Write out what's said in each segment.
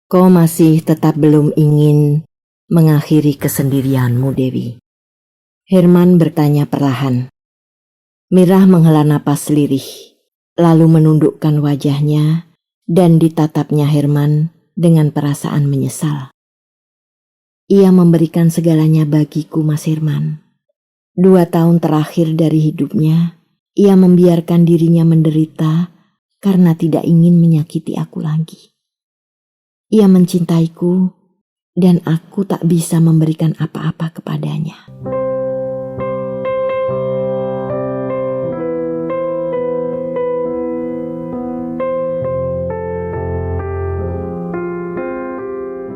Kau masih tetap belum ingin mengakhiri kesendirianmu, Dewi? Herman bertanya perlahan. Mirah menghela napas lirih, lalu menundukkan wajahnya dan ditatapnya Herman dengan perasaan menyesal. Ia memberikan segalanya bagiku, Mas Herman. 2 tahun terakhir dari hidupnya, ia membiarkan dirinya menderita karena tidak ingin menyakiti aku lagi. Ia mencintaiku dan aku tak bisa memberikan apa-apa kepadanya.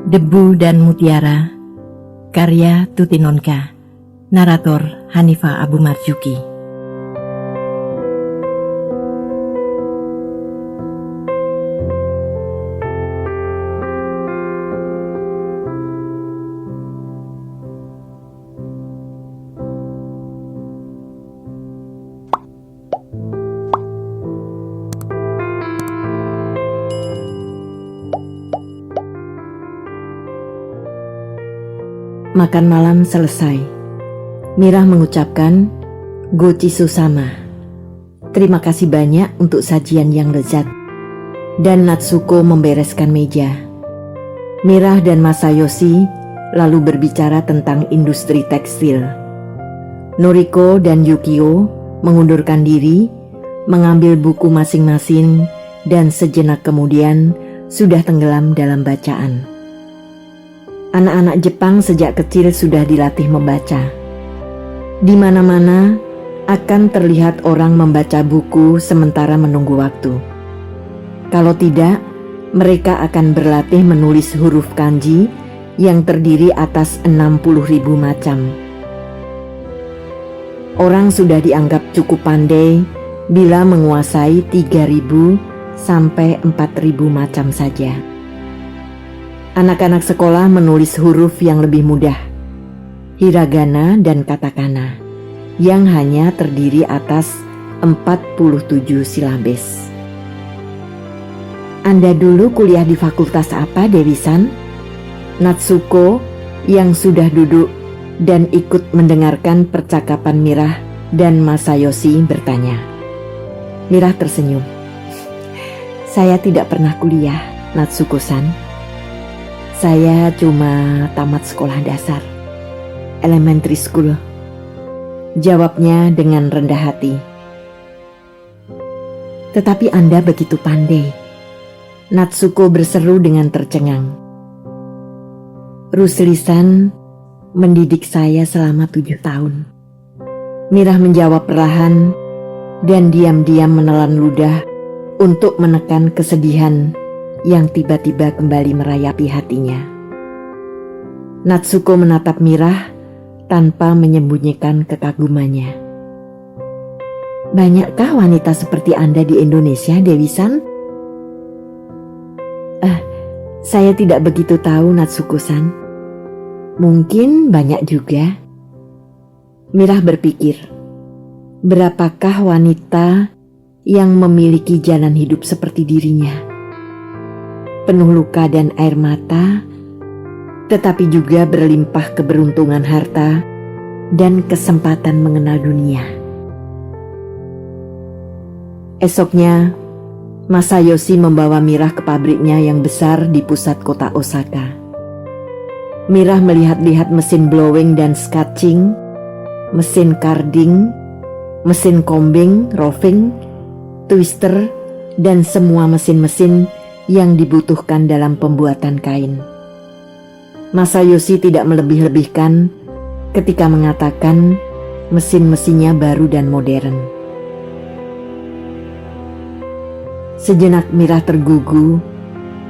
Debu dan Mutiara, karya Tuti Nonka, narator Hanifah Abu Marzuki. Makan malam selesai. Mirah mengucapkan Gochi Susama. Terima kasih banyak untuk sajian yang lezat. Dan Natsuko membereskan meja. Mirah dan Masayoshi lalu berbicara tentang industri tekstil. Noriko dan Yukio mengundurkan diri, mengambil buku masing-masing dan sejenak kemudian sudah tenggelam dalam bacaan. Anak-anak Jepang sejak kecil sudah dilatih membaca. Di mana-mana akan terlihat orang membaca buku sementara menunggu waktu. Kalau tidak, mereka akan berlatih menulis huruf kanji yang terdiri atas 60.000 macam. Orang sudah dianggap cukup pandai bila menguasai 3.000 sampai 4.000 macam saja. Anak-anak sekolah menulis huruf yang lebih mudah, hiragana dan katakana, yang hanya terdiri atas 47 silabes. Anda dulu kuliah di fakultas apa, Dewi-san? Natsuko yang sudah duduk dan ikut mendengarkan percakapan Mirah dan Masayoshi bertanya. Mirah tersenyum. Saya tidak pernah kuliah, Natsuko-san. Saya cuma tamat sekolah dasar, elementary school. Jawabnya dengan rendah hati. Tetapi Anda begitu pandai. Natsuko berseru dengan tercengang. Rusli-san mendidik saya selama 7 tahun. Mirah menjawab perlahan dan diam-diam menelan ludah untuk menekan kesedihan yang tiba-tiba kembali merayapi hatinya. Natsuko menatap Mirah tanpa menyembunyikan kekagumannya. Banyakkah wanita seperti Anda di Indonesia, Dewi-san? Saya tidak begitu tahu, Natsuko-san. Mungkin banyak juga. Mirah berpikir, berapakah wanita yang memiliki jalan hidup seperti dirinya? Penuh luka dan air mata, tetapi juga berlimpah keberuntungan harta dan kesempatan mengenal dunia. Esoknya, Masayoshi membawa Mirah ke pabriknya yang besar di pusat kota Osaka. Mirah melihat-lihat mesin blowing dan scratching, mesin carding, mesin combing, roving, twister, dan semua mesin-mesin yang dibutuhkan dalam pembuatan kain. Masayoshi tidak melebih-lebihkan ketika mengatakan mesin-mesinnya baru dan modern. Sejenak Mirah tergugu,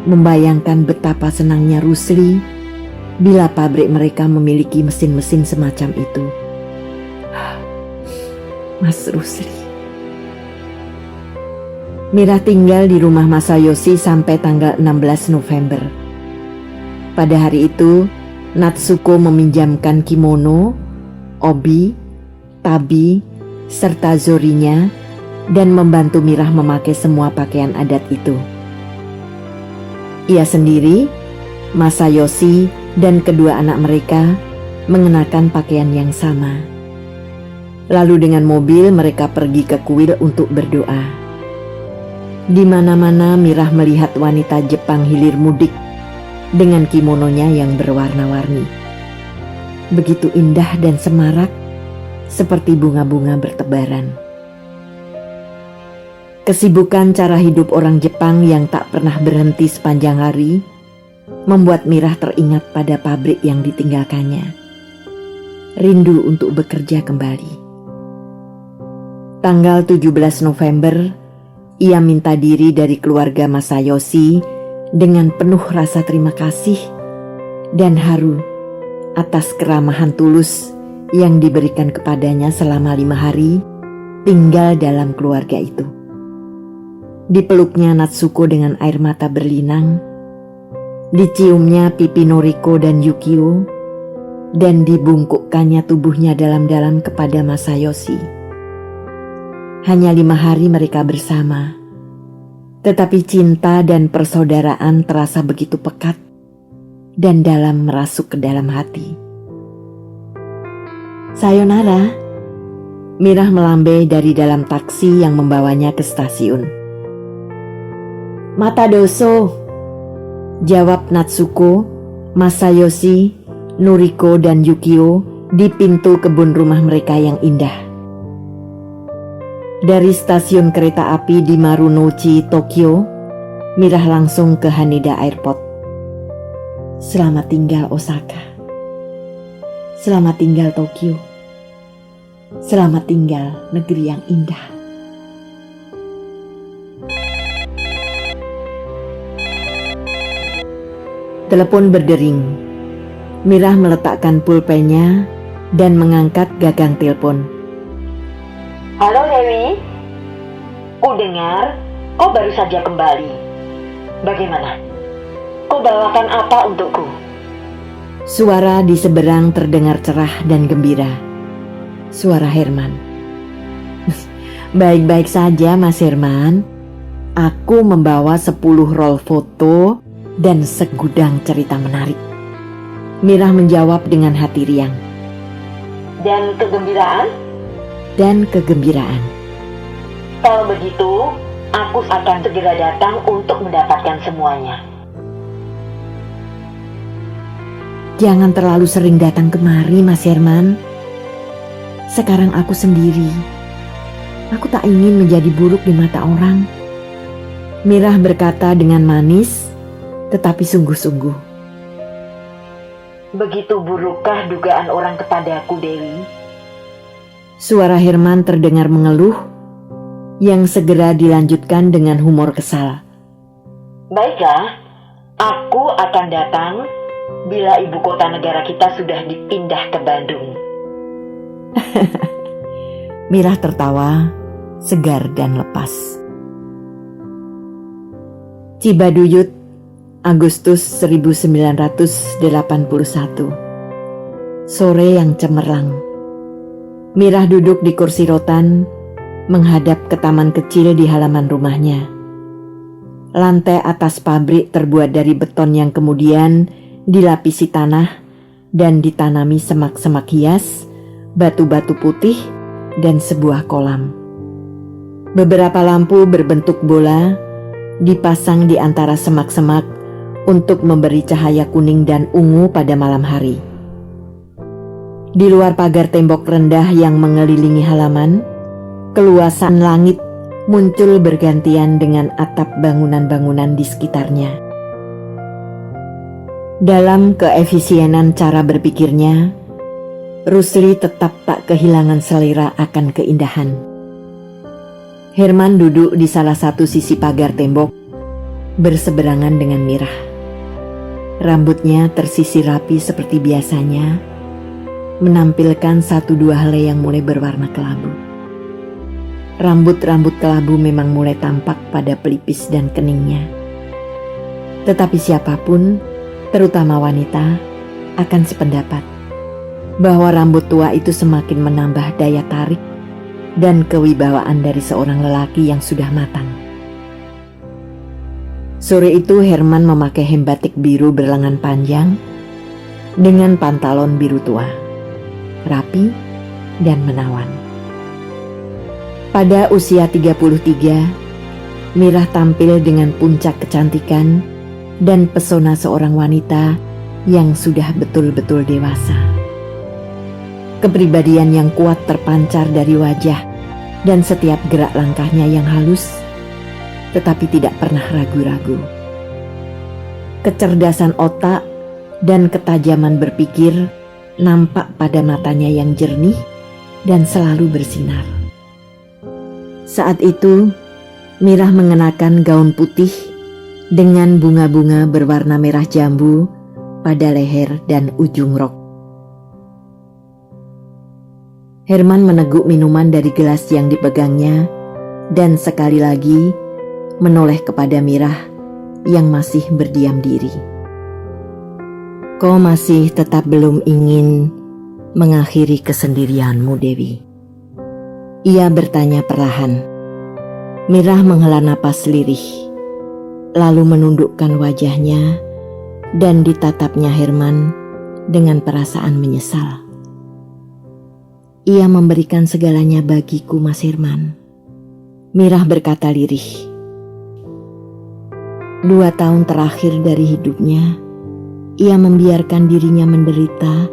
membayangkan betapa senangnya Rusli bila pabrik mereka memiliki mesin-mesin semacam itu. Mas Rusli. Mirah tinggal di rumah Masayoshi sampai tanggal 16 November. Pada hari itu, Natsuko meminjamkan kimono, obi, tabi, serta zorinya dan membantu Mirah memakai semua pakaian adat itu. Ia sendiri Masayoshi dan kedua anak mereka mengenakan pakaian yang sama. Lalu dengan mobil mereka pergi ke kuil untuk berdoa. Di mana-mana Mirah melihat wanita Jepang hilir mudik dengan kimononya yang berwarna-warni. Begitu indah dan semarak, seperti bunga-bunga bertebaran. Kesibukan cara hidup orang Jepang yang tak pernah berhenti sepanjang hari membuat Mirah teringat pada pabrik yang ditinggalkannya. Rindu untuk bekerja kembali. Tanggal 17 November, ia minta diri dari keluarga Masayoshi dengan penuh rasa terima kasih dan haru atas keramahan tulus yang diberikan kepadanya selama 5 hari tinggal dalam keluarga itu. Dipeluknya Natsuko dengan air mata berlinang, diciumnya pipi Noriko dan Yukio, dan dibungkukkannya tubuhnya dalam-dalam kepada Masayoshi. Hanya 5 hari mereka bersama, tetapi cinta dan persaudaraan terasa begitu pekat dan dalam merasuk ke dalam hati. Sayonara, Mirah melambai dari dalam taksi yang membawanya ke stasiun. Mata doso, jawab Natsuko, Masayoshi, Noriko dan Yukio di pintu kebun rumah mereka yang indah. Dari stasiun kereta api di Marunouchi, Tokyo, Mirah langsung ke Haneda Airport. Selamat tinggal Osaka. Selamat tinggal Tokyo. Selamat tinggal negeri yang indah. Telepon berdering. Mirah meletakkan pulpennya dan mengangkat gagang telepon. Halo Dewi, ku dengar kau baru saja kembali. Bagaimana? Kau bawakan apa untukku? Suara di seberang terdengar cerah dan gembira. Suara Herman. Baik-baik saja Mas Herman. Aku membawa 10 roll foto dan segudang cerita menarik. Mirah menjawab dengan hati riang. Dan kegembiraan? Dan kegembiraan. Kalau begitu, aku akan segera datang untuk mendapatkan semuanya. Jangan terlalu sering datang kemari, Mas Herman. Sekarang aku sendiri. Aku tak ingin menjadi buruk di mata orang. Mirah berkata dengan manis, tetapi sungguh-sungguh. Begitu burukkah dugaan orang kepadaku, Dewi? Suara Herman terdengar mengeluh, yang segera dilanjutkan dengan humor kesal. Baiklah, aku akan datang bila ibu kota negara kita sudah dipindah ke Bandung. Mirah tertawa, segar dan lepas. Cibaduyut, Agustus 1981. Sore yang cemerlang. Mirah duduk di kursi rotan, menghadap ke taman kecil di halaman rumahnya. Lantai atas pabrik terbuat dari beton yang kemudian dilapisi tanah dan ditanami semak-semak hias, batu-batu putih, dan sebuah kolam. Beberapa lampu berbentuk bola dipasang di antara semak-semak untuk memberi cahaya kuning dan ungu pada malam hari. Di luar pagar tembok rendah yang mengelilingi halaman, keluasan langit muncul bergantian dengan atap bangunan-bangunan di sekitarnya. Dalam keefisienan cara berpikirnya, Rusli tetap tak kehilangan selera akan keindahan. Herman duduk di salah satu sisi pagar tembok, berseberangan dengan Mirah. Rambutnya tersisir rapi seperti biasanya, menampilkan 1-2 helai yang mulai berwarna kelabu. Rambut-rambut kelabu memang mulai tampak pada pelipis dan keningnya. Tetapi siapapun, terutama wanita, akan sependapat bahwa rambut tua itu semakin menambah daya tarik dan kewibawaan dari seorang lelaki yang sudah matang. Sore itu Herman memakai hem batik biru berlengan panjang dengan pantalon biru tua, rapi dan menawan. Pada usia 33, Mirah tampil dengan puncak kecantikan dan pesona seorang wanita yang sudah betul-betul dewasa. Kepribadian yang kuat terpancar dari wajah dan setiap gerak langkahnya yang halus, tetapi tidak pernah ragu-ragu. Kecerdasan otak dan ketajaman berpikir nampak pada matanya yang jernih dan selalu bersinar. Saat itu, Mirah mengenakan gaun putih dengan bunga-bunga berwarna merah jambu pada leher dan ujung rok. Herman meneguk minuman dari gelas yang dipegangnya dan sekali lagi menoleh kepada Mirah yang masih berdiam diri. Kau masih tetap belum ingin mengakhiri kesendirianmu, Dewi? Ia bertanya perlahan. Mirah menghela napas lirih, lalu menundukkan wajahnya dan ditatapnya Herman dengan perasaan menyesal. Ia memberikan segalanya bagiku, Mas Herman. Mirah berkata lirih. 2 tahun terakhir dari hidupnya, ia membiarkan dirinya menderita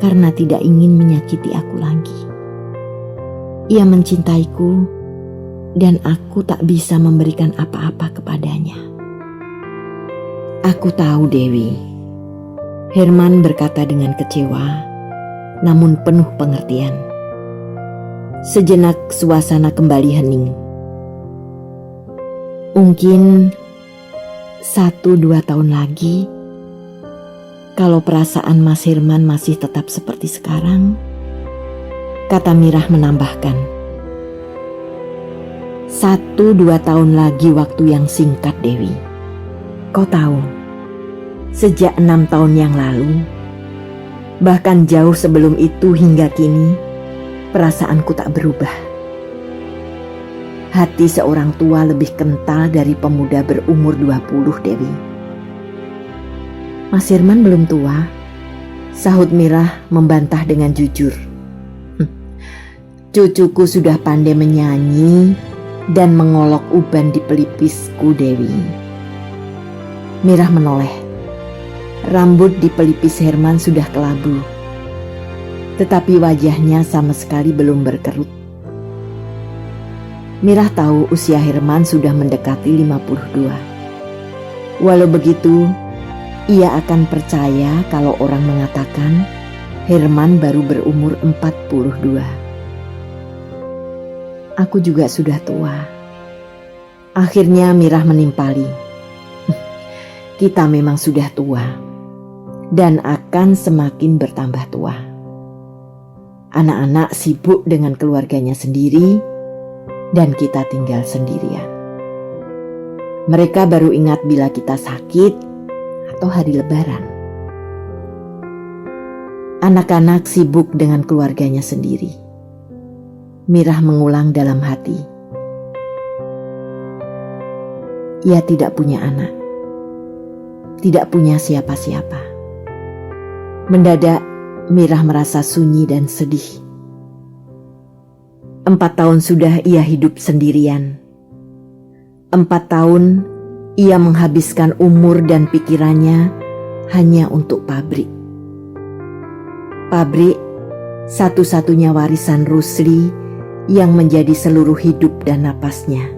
karena tidak ingin menyakiti aku lagi. Ia mencintaiku dan aku tak bisa memberikan apa-apa kepadanya. Aku tahu, Dewi. Herman berkata dengan kecewa, namun penuh pengertian. Sejenak suasana kembali hening. Mungkin 1-2 tahun lagi, kalau perasaan Mas Herman masih tetap seperti sekarang, kata Mirah menambahkan. 1-2 tahun lagi waktu yang singkat, Dewi. Kau tahu, sejak 6 tahun yang lalu, bahkan jauh sebelum itu hingga kini, perasaanku tak berubah. Hati seorang tua lebih kental dari pemuda berumur 20, Dewi. Mas Herman belum tua, sahut Mirah membantah dengan jujur. Cucuku sudah pandai menyanyi dan mengolok uban di pelipisku, Dewi. Mirah menoleh. Rambut di pelipis Herman sudah kelabu, tetapi wajahnya sama sekali belum berkerut. Mirah tahu usia Herman sudah mendekati 52. Walau begitu, ia akan percaya kalau orang mengatakan Herman baru berumur 42. Aku juga sudah tua. Akhirnya Mirah menimpali. Kita memang sudah tua dan akan semakin bertambah tua. Anak-anak sibuk dengan keluarganya sendiri dan kita tinggal sendirian. Mereka baru ingat bila kita sakit atau hari lebaran. Anak-anak sibuk dengan keluarganya sendiri. Mirah mengulang dalam hati. Ia tidak punya anak. Tidak punya siapa-siapa. Mendadak Mirah merasa sunyi dan sedih. 4 tahun sudah ia hidup sendirian. 4 tahun ia menghabiskan umur dan pikirannya hanya untuk pabrik. Pabrik satu-satunya warisan Rusli yang menjadi seluruh hidup dan napasnya.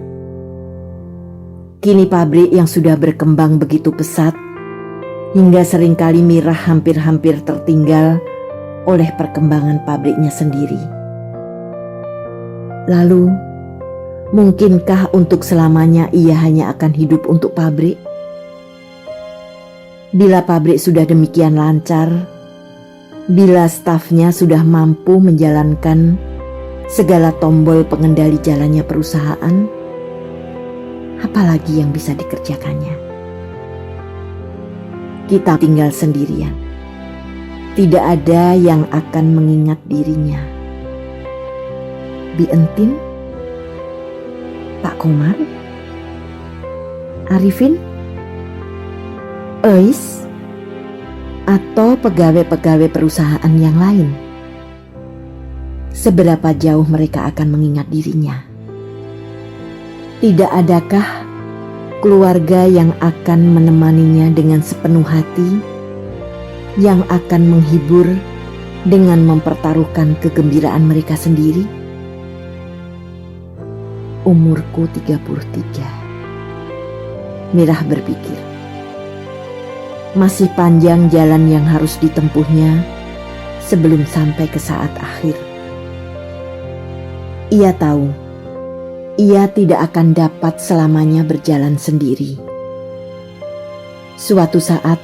Kini pabrik yang sudah berkembang begitu pesat, hingga seringkali Mirah hampir-hampir tertinggal oleh perkembangan pabriknya sendiri. Lalu, mungkinkah untuk selamanya ia hanya akan hidup untuk pabrik? Bila pabrik sudah demikian lancar, bila stafnya sudah mampu menjalankan segala tombol pengendali jalannya perusahaan, apalagi yang bisa dikerjakannya? Kita tinggal sendirian. Tidak ada yang akan mengingat dirinya. Bi Entin, Pak Komar, Arifin, Eis, atau pegawai-pegawai perusahaan yang lain? Seberapa jauh mereka akan mengingat dirinya? Tidak adakah keluarga yang akan menemaninya dengan sepenuh hati, yang akan menghibur dengan mempertaruhkan kegembiraan mereka sendiri? Umurku 33. Mirah berpikir, masih panjang jalan yang harus ditempuhnya sebelum sampai ke saat akhir. Ia tahu, ia tidak akan dapat selamanya berjalan sendiri. Suatu saat,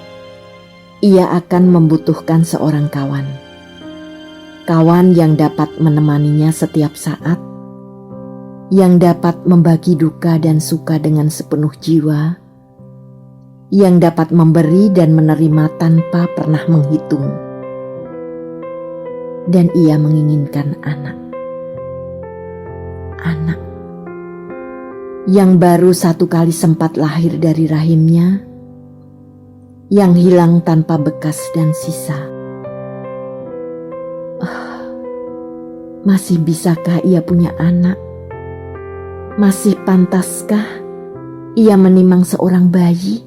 ia akan membutuhkan seorang kawan. Kawan yang dapat menemaninya setiap saat, yang dapat membagi duka dan suka dengan sepenuh jiwa, yang dapat memberi dan menerima tanpa pernah menghitung. Dan ia menginginkan anak. Anak yang baru satu kali sempat lahir dari rahimnya, yang hilang tanpa bekas dan sisa. Masih bisakah ia punya anak? Masih pantaskah ia menimang seorang bayi?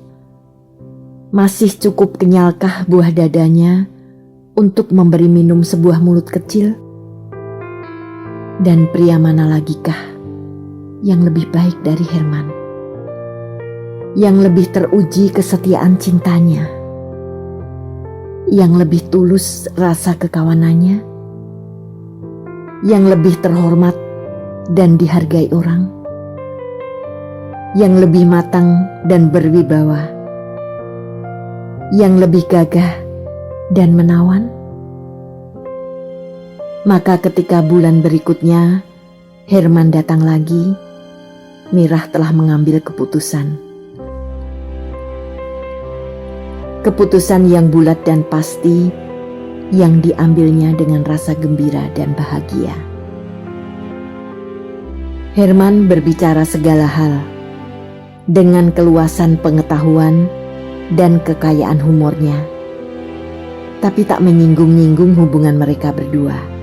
Masih cukup kenyalkah buah dadanya untuk memberi minum sebuah mulut kecil? Dan pria mana lagikah yang lebih baik dari Herman, yang lebih teruji kesetiaan cintanya, yang lebih tulus rasa kekawanannya, yang lebih terhormat dan dihargai orang, yang lebih matang dan berwibawa, yang lebih gagah dan menawan? Maka ketika bulan berikutnya Herman datang lagi, Mirah telah mengambil keputusan. Keputusan yang bulat dan pasti, yang diambilnya dengan rasa gembira dan bahagia. Herman berbicara segala hal dengan keluasan pengetahuan dan kekayaan humornya, tapi tak menyinggung-nyinggung hubungan mereka berdua.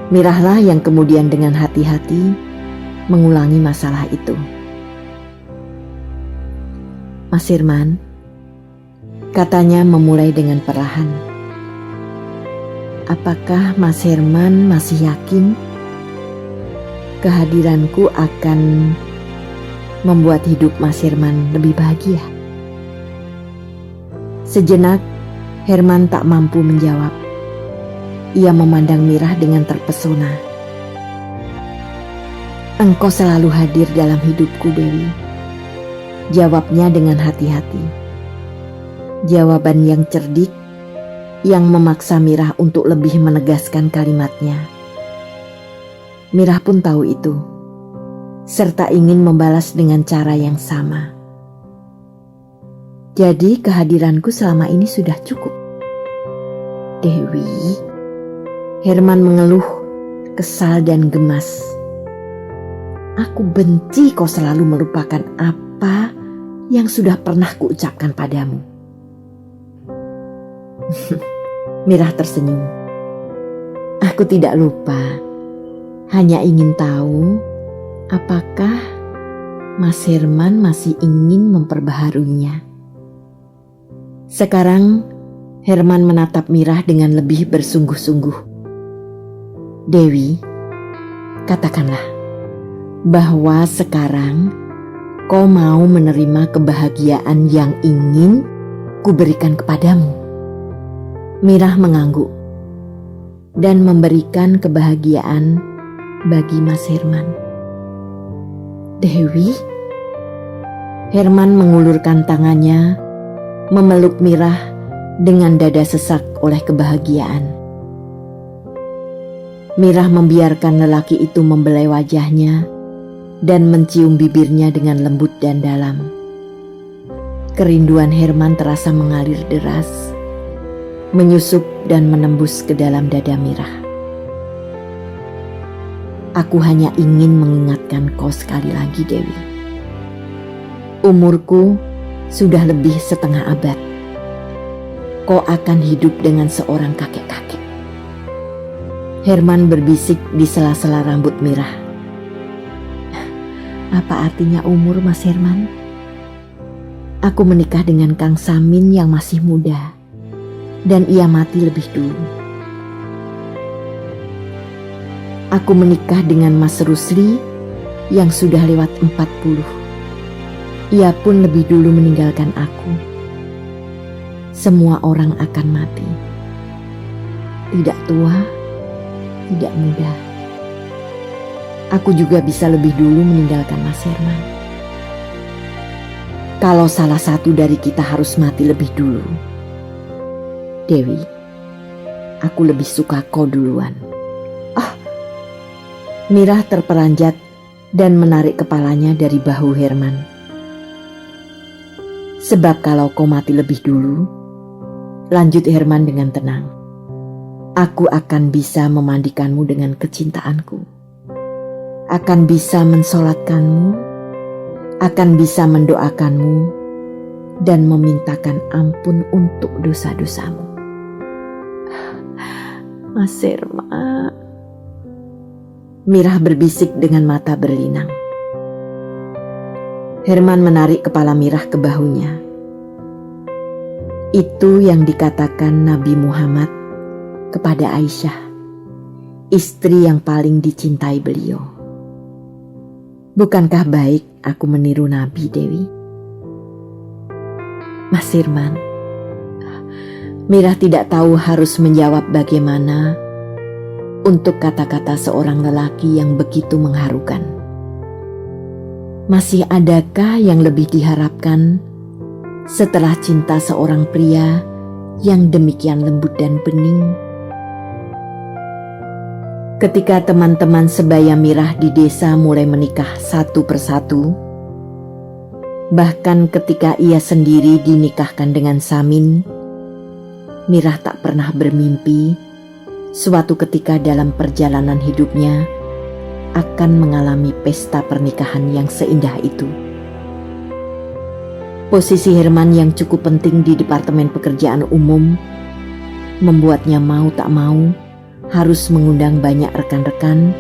Mirahlah yang kemudian dengan hati-hati mengulangi masalah itu. Mas Herman, katanya memulai dengan perlahan. Apakah Mas Herman masih yakin kehadiranku akan membuat hidup Mas Herman lebih bahagia? Sejenak, Herman tak mampu menjawab. Ia memandang Mirah dengan terpesona. Engkau selalu hadir dalam hidupku, Dewi. Jawabnya dengan hati-hati. Jawaban yang cerdik, yang memaksa Mirah untuk lebih menegaskan kalimatnya. Mirah pun tahu itu, serta ingin membalas dengan cara yang sama. Jadi kehadiranku selama ini sudah cukup. Dewi, Herman mengeluh, kesal dan gemas. Aku benci kau selalu melupakan apa yang sudah pernah kuucapkan padamu. Mirah tersenyum. Aku tidak lupa, hanya ingin tahu apakah Mas Herman masih ingin memperbaharuinya. Sekarang Herman menatap Mirah dengan lebih bersungguh-sungguh. Dewi, katakanlah bahwa sekarang kau mau menerima kebahagiaan yang ingin kuberikan kepadamu. Mirah mengangguk dan memberikan kebahagiaan bagi Mas Herman. Dewi, Herman mengulurkan tangannya, memeluk Mirah dengan dada sesak oleh kebahagiaan. Mirah membiarkan lelaki itu membelai wajahnya dan mencium bibirnya dengan lembut dan dalam. Kerinduan Herman terasa mengalir deras, menyusup dan menembus ke dalam dada Mirah. Aku hanya ingin mengingatkan kau sekali lagi, Dewi. Umurku Sudah lebih setengah abad kau akan hidup dengan seorang kakek-kakek. Herman berbisik di sela-sela rambut Mirah. Apa artinya umur, Mas Herman? Aku menikah dengan Kang Samin yang masih muda, dan ia mati lebih dulu. Aku menikah dengan Mas Rusli yang sudah lewat 40. Ia pun lebih dulu meninggalkan aku. Semua orang akan mati. Tidak tua, tidak muda. Aku juga bisa lebih dulu meninggalkan Mas Herman. Kalau salah satu dari kita harus mati lebih dulu, Dewi, aku lebih suka kau duluan. Mirah terperanjat dan menarik kepalanya dari bahu Herman. Sebab kalau kau mati lebih dulu, lanjut Herman dengan tenang, aku akan bisa memandikanmu dengan kecintaanku, akan bisa mensolatkanmu, akan bisa mendoakanmu, dan memintakan ampun untuk dosa-dosamu. Mas Herman, Mirah berbisik dengan mata berlinang. Herman menarik kepala Mirah ke bahunya. Itu yang dikatakan Nabi Muhammad kepada Aisyah, istri yang paling dicintai beliau. Bukankah baik aku meniru Nabi, Dewi? Mas Herman, Mirah tidak tahu harus menjawab bagaimana untuk kata-kata seorang lelaki yang begitu mengharukan. Masih adakah yang lebih diharapkan setelah cinta seorang pria yang demikian lembut dan bening? Ketika teman-teman sebaya Mirah di desa mulai menikah satu persatu, bahkan ketika ia sendiri dinikahkan dengan Samin, Mirah tak pernah bermimpi suatu ketika dalam perjalanan hidupnya akan mengalami pesta pernikahan yang seindah itu. Posisi Herman yang cukup penting di Departemen Pekerjaan Umum membuatnya mau tak mau harus mengundang banyak rekan-rekan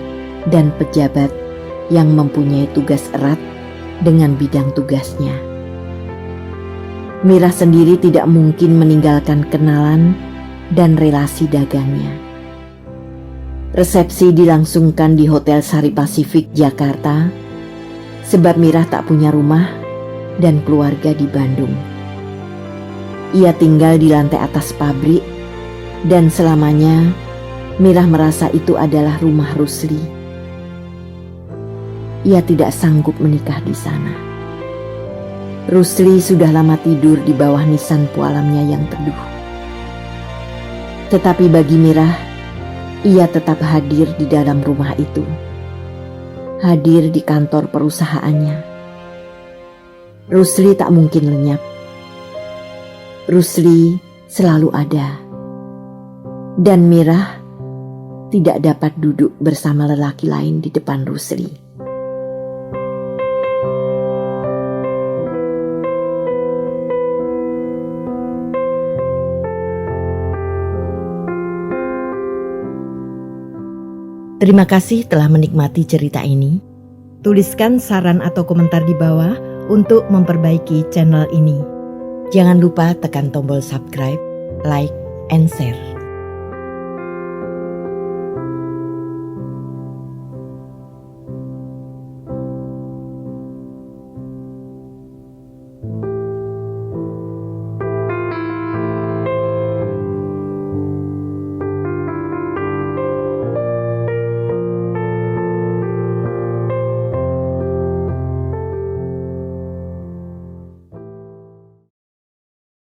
dan pejabat yang mempunyai tugas erat dengan bidang tugasnya. Mirah sendiri tidak mungkin meninggalkan kenalan dan relasi dagangnya. Resepsi dilangsungkan di Hotel Sari Pasifik, Jakarta, sebab Mirah tak punya rumah dan keluarga di Bandung. Ia tinggal di lantai atas pabrik, dan selamanya Mirah merasa itu adalah rumah Rusli. Ia tidak sanggup menikah di sana. Rusli sudah lama tidur di bawah nisan pualamnya yang teduh. Tetapi bagi Mirah, ia tetap hadir di dalam rumah itu, hadir di kantor perusahaannya. Rusli tak mungkin lenyap. Rusli selalu ada, dan Mirah tidak dapat duduk bersama lelaki lain di depan Rusli. Terima kasih telah menikmati cerita ini. Tuliskan saran atau komentar di bawah untuk memperbaiki channel ini. Jangan lupa tekan tombol subscribe, like, and share.